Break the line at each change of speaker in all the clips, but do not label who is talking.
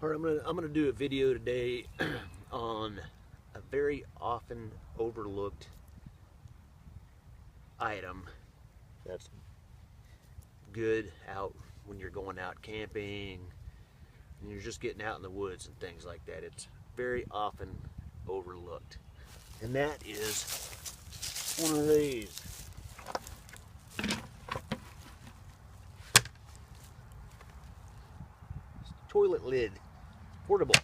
All right, I'm gonna do a video today on a very often overlooked item that's good out when you're going out camping and you're just getting out in the woods and things like that. It's very often overlooked, and that is one of these. Toilet lid, portable,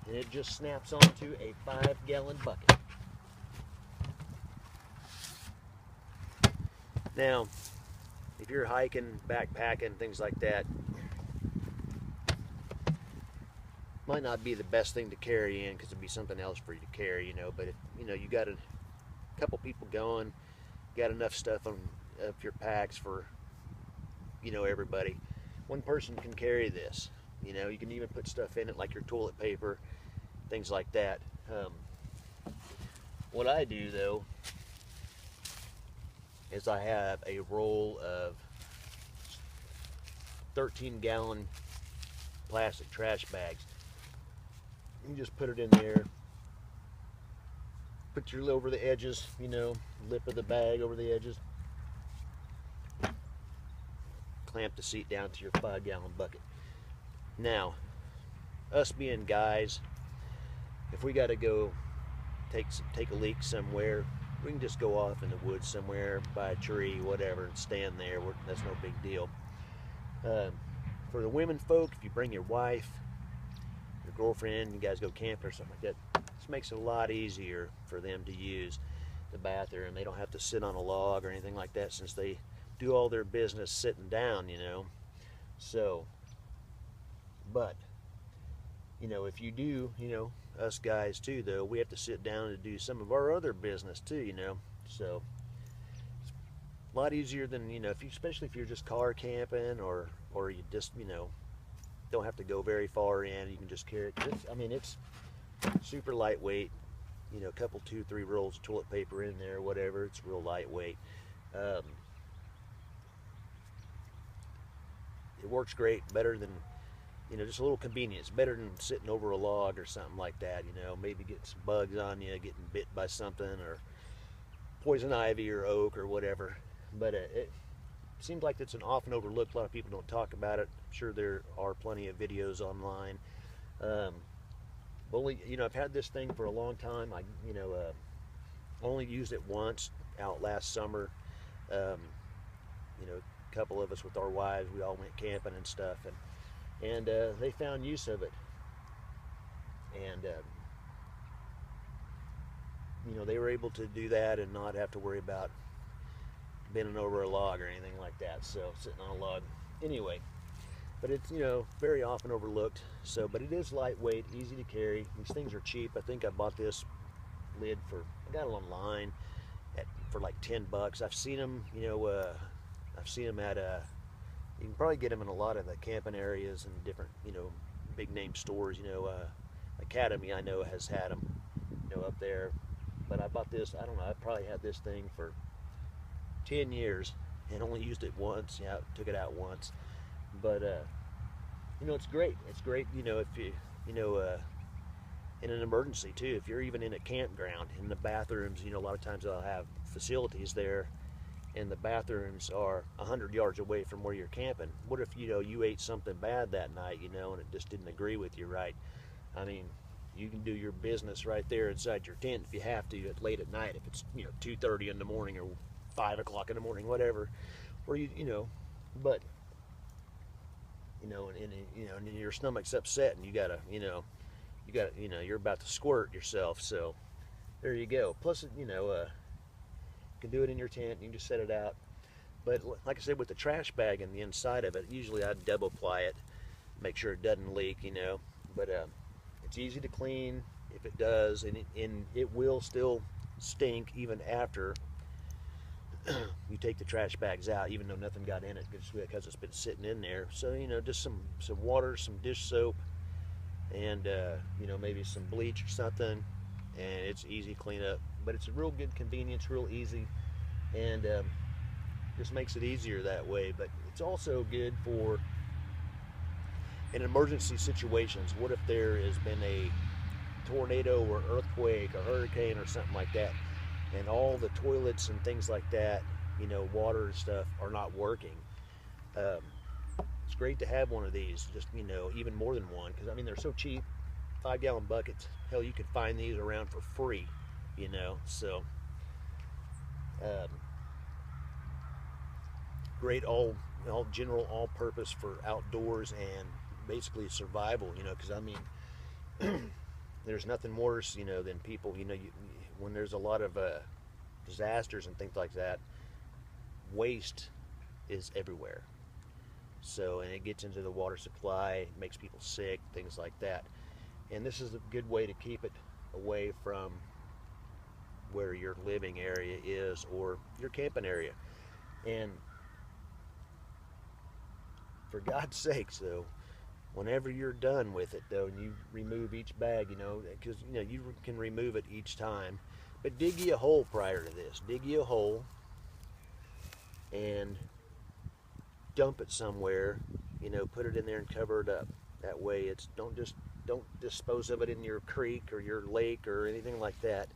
and it just snaps onto a 5-gallon bucket. Now, if you're hiking, backpacking, things like that, might not be the best thing to carry in because it'd be something else for you to carry, but if you got a couple people going, got enough stuff on your packs for everybody. One person can carry this. You can even put stuff in it like your toilet paper, things like that. What I do though is I have a roll of 13-gallon plastic trash bags. You just put it in there, put your over the edges, lip of the bag over the edges, clamp the seat down to your 5-gallon bucket. Now, us being guys, if we got to go take a leak somewhere, we can just go off in the woods somewhere by a tree, whatever, and stand there. That's no big deal. For the women folk, if you bring your wife, your girlfriend, you guys go camping or something like that, this makes it a lot easier for them to use the bathroom. They don't have to sit on a log or anything like that, since they do all their business sitting down, So, but, if you do, us guys too, though, we have to sit down and do some of our other business too, So, it's a lot easier than, especially if you're just car camping or you just, don't have to go very far in. You can just carry it. It's super lightweight. A couple, 2-3 rolls of toilet paper in there, whatever. It's real lightweight. It works great, better than, just a little convenience, better than sitting over a log or something like that, maybe getting some bugs on you, getting bit by something, or poison ivy or oak or whatever. But it seems like it's an often overlooked. A lot of people don't talk about it. I'm sure there are plenty of videos online. I've had this thing for a long time. I, only used it once out last summer. A couple of us with our wives, we all went camping and stuff, and they found use of it, and they were able to do that and not have to worry about bending over a log or anything like that. So sitting on a log anyway, but it's very often overlooked. So, but it is lightweight, easy to carry. These things are cheap. I think I bought this lid I got it online for like $10. I've seen them, I've seen them at you can probably get them in a lot of the camping areas and different, big name stores. Academy, I know, has had them, up there. But I bought this, I don't know, I probably had this thing for 10 years and only used it once. Yeah, took it out once. But, it's great. It's great, if you, in an emergency too. If you're even in a campground, in the bathrooms, a lot of times they'll have facilities there, and the bathrooms are 100 yards away from where you're camping. What if you ate something bad that night, and it just didn't agree with you right? You can do your business right there inside your tent if you have to late at night, if it's 2:30 in the morning or 5 o'clock in the morning, whatever, or but and your stomach's upset and you're about to squirt yourself. So there you go. Plus you can do it in your tent. You can just set it out. But like I said, with the trash bag in the inside of it, usually I double ply it, make sure it doesn't leak, But it's easy to clean if it does, and it will still stink even after you take the trash bags out, even though nothing got in it, because it's been sitting in there. So just some water, some dish soap, and maybe some bleach or something, and it's easy cleanup. But it's a real good convenience, real easy, and just makes it easier that way. But it's also good for in emergency situations, what if there has been a tornado or earthquake or hurricane or something like that, and all the toilets and things like that, water and stuff are not working? Um, it's great to have one of these, just, even more than one, because I mean, they're so cheap. 5-gallon buckets, hell, you can find these around for free, so um, great all general all purpose for outdoors and basically survival, because I mean, there's nothing worse, than people, when there's a lot of disasters and things like that, waste is everywhere. So, and it gets into the water supply, makes people sick, things like that. And this is a good way to keep it away from where your living area is or your camping area. And for God's sakes, though, whenever you're done with it, though, and you remove each bag, because you can remove it each time, but dig you a hole prior to this. Dig you a hole and dump it somewhere. Put it in there and cover it up. That way, don't dispose of it in your creek or your lake or anything like that.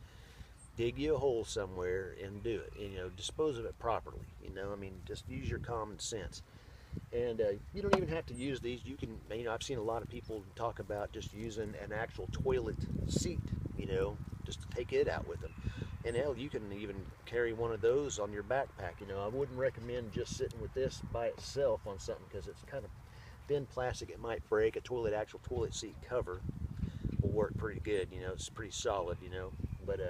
Dig you a hole somewhere and do it. Dispose of it properly. I mean, just use your common sense. And you don't even have to use these. You can, I've seen a lot of people talk about just using an actual toilet seat, just to take it out with them. And hell, you can even carry one of those on your backpack. I wouldn't recommend just sitting with this by itself on something because it's kind of thin plastic. It might break. Actual toilet seat cover will work pretty good. It's pretty solid. But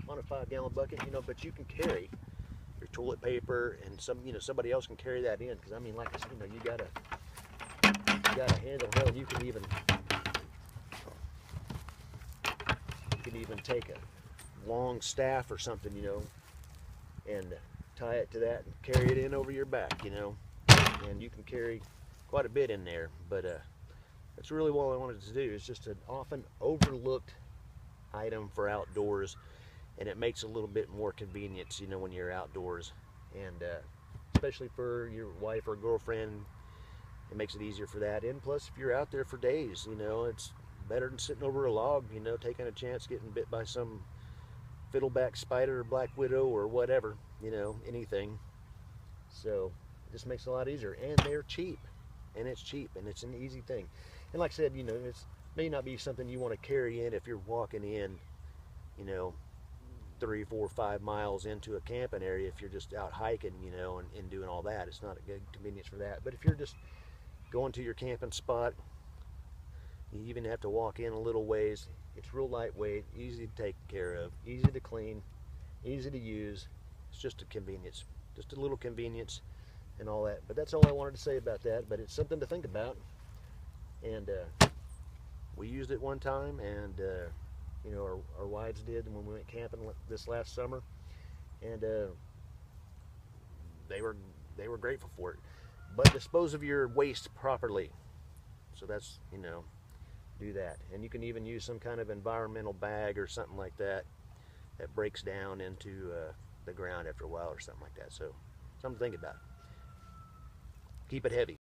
on a 5-gallon bucket, but you can carry your toilet paper, and somebody else can carry that in, because I mean, like I said, you gotta handle. Hell, you can even take a long staff or something, and tie it to that and carry it in over your back, and you can carry quite a bit in there. But that's really what I wanted to do. It's just an often overlooked item for outdoors, and it makes a little bit more convenience, when you're outdoors, and especially for your wife or girlfriend, it makes it easier for that. And plus, if you're out there for days, it's better than sitting over a log, taking a chance getting bit by some fiddleback spider or black widow or whatever, anything. So it just makes it a lot easier, and they're cheap, and it's cheap, and it's an easy thing. And like I said, it may not be something you want to carry in if you're walking in, 3, 4, 5 miles into a camping area. If you're just out hiking, and doing all that, it's not a good convenience for that. But if you're just going to your camping spot, you even have to walk in a little ways. It's real lightweight, easy to take care of, easy to clean, easy to use. It's just a convenience, just a little convenience and all that. But that's all I wanted to say about that. But it's something to think about. And we used it one time, and our wives did when we went camping this last summer, and they were grateful for it. But dispose of your waste properly. So that's, do that. And you can even use some kind of environmental bag or something like that that breaks down into the ground after a while or something like that. So something to think about. Keep it heavy.